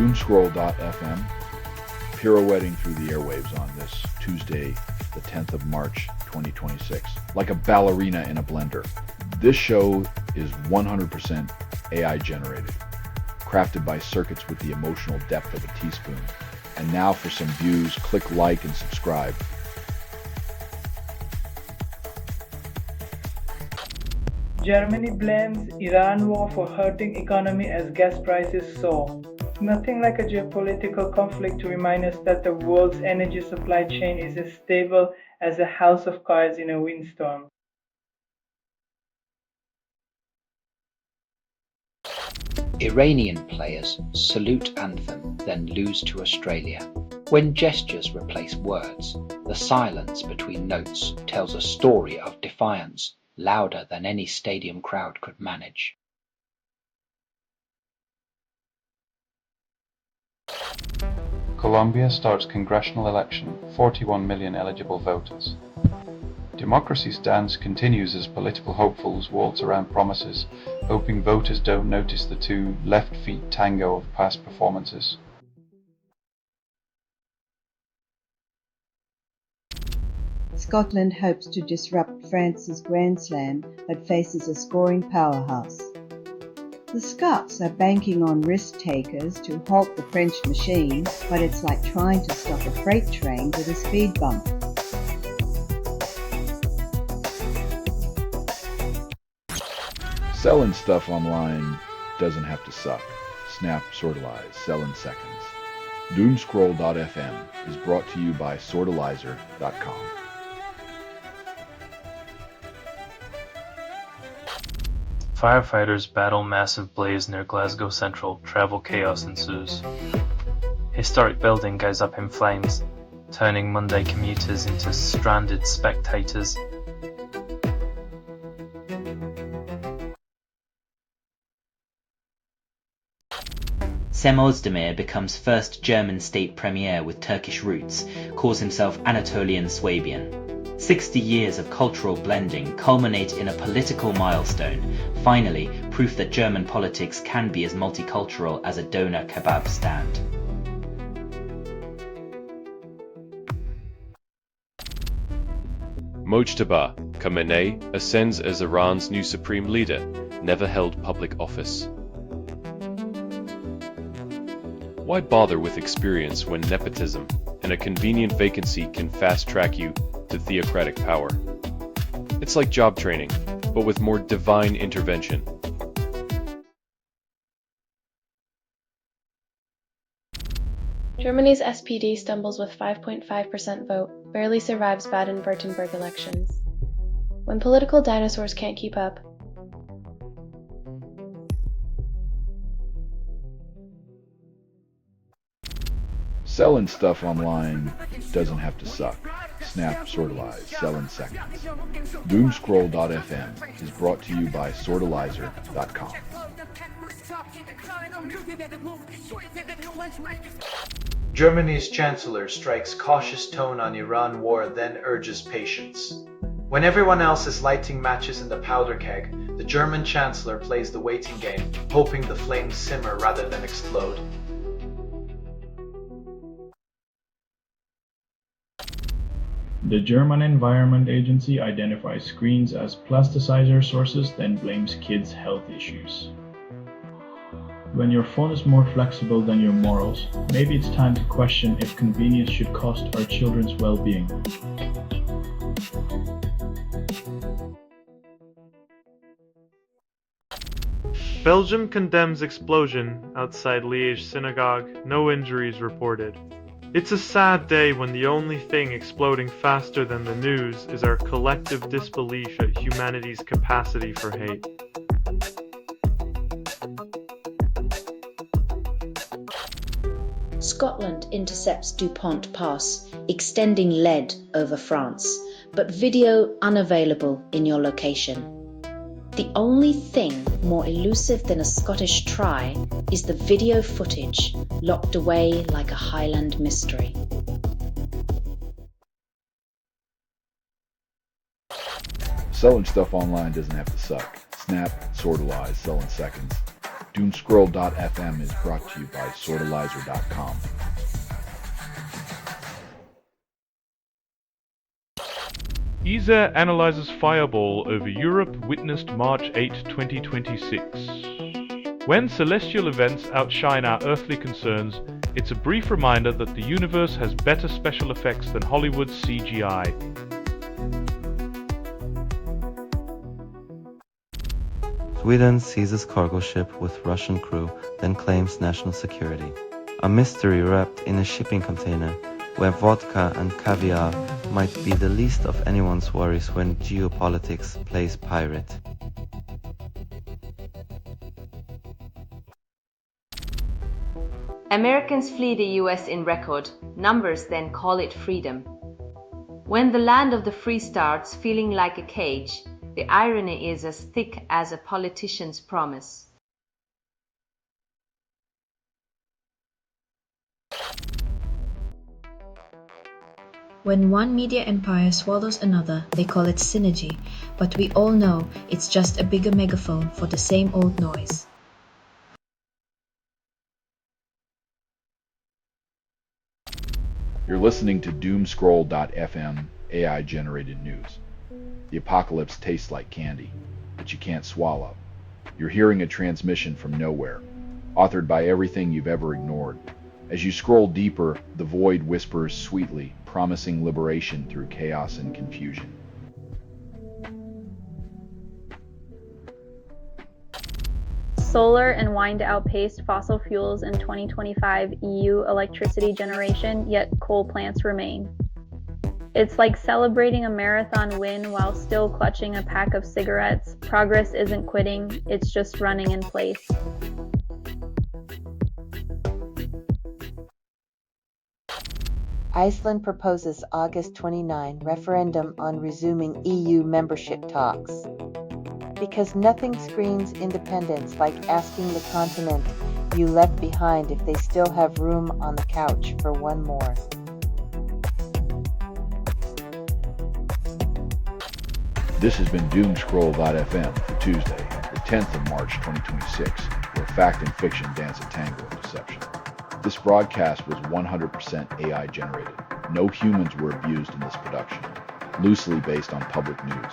Doomscroll.fm, pirouetting through the airwaves on this Tuesday, the 10th of March, 2026, like a ballerina in a blender. This show is 100% AI generated, crafted by circuits with the emotional depth of a teaspoon. And now for some views, click like and subscribe. Germany blames Iran war for hurting economy as gas prices soar. Nothing like a geopolitical conflict to remind us that the world's energy supply chain is as stable as a house of cards in a windstorm. Iranian players salute anthem, then lose to Australia. When gestures replace words, the silence between notes tells a story of defiance, louder than any stadium crowd could manage. Colombia starts congressional election, 41 million eligible voters. Democracy's dance continues as political hopefuls waltz around promises, hoping voters don't notice the two left feet tango of past performances. Scotland hopes to disrupt France's Grand Slam but faces a scoring powerhouse. The Scots are banking on risk takers to halt the French machine, but it's like trying to stop a freight train with a speed bump. Selling stuff online doesn't have to suck. Snap, sortalize, sell in seconds. Doomscroll.fm is brought to you by sortalizer.com. Firefighters battle massive blaze near Glasgow Central. Travel chaos ensues. Historic building goes up in flames, turning Monday commuters into stranded spectators. Cem Özdemir becomes first German state premier with Turkish roots, calls himself Anatolian Swabian. 60 years of cultural blending culminate in a political milestone, finally proof that German politics can be as multicultural as a doner kebab stand. Mojtaba Khamenei ascends as Iran's new supreme leader, never held public office. Why bother with experience when nepotism and a convenient vacancy can fast-track you to theocratic power? It's like job training, but with more divine intervention. Germany's SPD stumbles with 5.5% vote, barely survives Baden-Württemberg elections. When political dinosaurs can't keep up, Selling stuff online doesn't have to suck. Snap, sortalize, sell in seconds. Doomscroll.fm is brought to you by sortalizer.com. Germany's chancellor strikes cautious tone on Iran war, then urges patience. When everyone else is lighting matches in the powder keg, the German chancellor plays the waiting game, hoping the flames simmer rather than explode. The German Environment Agency identifies screens as plasticizer sources, then blames kids' health issues. When your phone is more flexible than your morals, maybe it's time to question if convenience should cost our children's well-being. Belgium condemns explosion outside Liège synagogue, no injuries reported. It's a sad day when the only thing exploding faster than the news is our collective disbelief at humanity's capacity for hate. Scotland intercepts DuPont Pass, extending lead over France, but video unavailable in your location. The only thing more elusive than a Scottish try is the video footage locked away like a Highland mystery. Selling stuff online doesn't have to suck. Snap, sortalize, sell in seconds. Doomscroll.fm is brought to you by Sortalizer.com. ESA analyzes fireball over Europe witnessed March 8, 2026. When celestial events outshine our earthly concerns, it's a brief reminder that the universe has better special effects than Hollywood's CGI. Sweden seizes cargo ship with Russian crew, then claims national security. A mystery wrapped in a shipping container, where vodka and caviar might be the least of anyone's worries when geopolitics plays pirate. Americans flee the US in record numbers, then call it freedom. When the land of the free starts feeling like a cage, the irony is as thick as a politician's promise. When one media empire swallows another, they call it synergy, but we all know it's just a bigger megaphone for the same old noise. You're listening to Doomscroll.fm AI-generated news. The apocalypse tastes like candy, but you can't swallow. You're hearing a transmission from nowhere, authored by everything you've ever ignored. As you scroll deeper, the void whispers sweetly, promising liberation through chaos and confusion. Solar and wind outpaced fossil fuels in 2025 EU electricity generation, yet coal plants remain. It's like celebrating a marathon win while still clutching a pack of cigarettes. Progress isn't quitting, it's just running in place. Iceland proposes August 29 referendum on resuming EU membership talks. Because nothing screams independence like asking the continent you left behind if they still have room on the couch for one more. This has been Doomscroll.fm for Tuesday, the 10th of March 2026, where fact and fiction dance a tango of deception. This broadcast was 100% AI generated. No humans were abused in this production, loosely based on public news.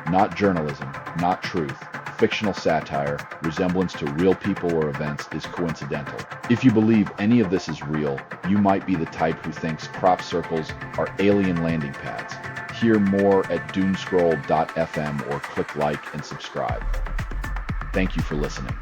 Not journalism, not truth. Fictional satire, resemblance to real people or events is coincidental. If you believe any of this is real, you might be the type who thinks crop circles are alien landing pads. Hear more at doomscroll.fm or click like and subscribe. Thank you for listening.